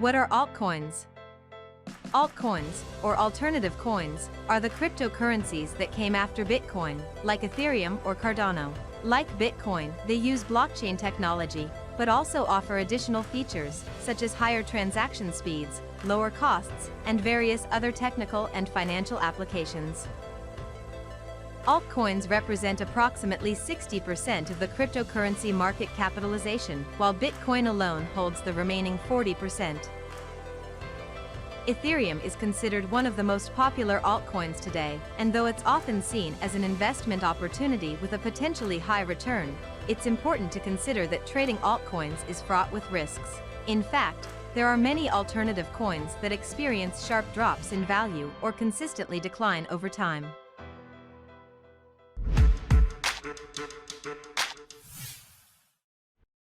What are altcoins? Altcoins, or alternative coins, are the cryptocurrencies that came after Bitcoin, like Ethereum or Cardano. Like Bitcoin, they use blockchain technology, but also offer additional features, such as higher transaction speeds, lower costs, and various other technical and financial applications. Altcoins represent approximately 60% of the cryptocurrency market capitalization, while Bitcoin alone holds the remaining 40%. Ethereum is considered one of the most popular altcoins today, and though it's often seen as an investment opportunity with a potentially high return, it's important to consider that trading altcoins is fraught with risks. In fact, there are many alternative coins that experience sharp drops in value or consistently decline over time.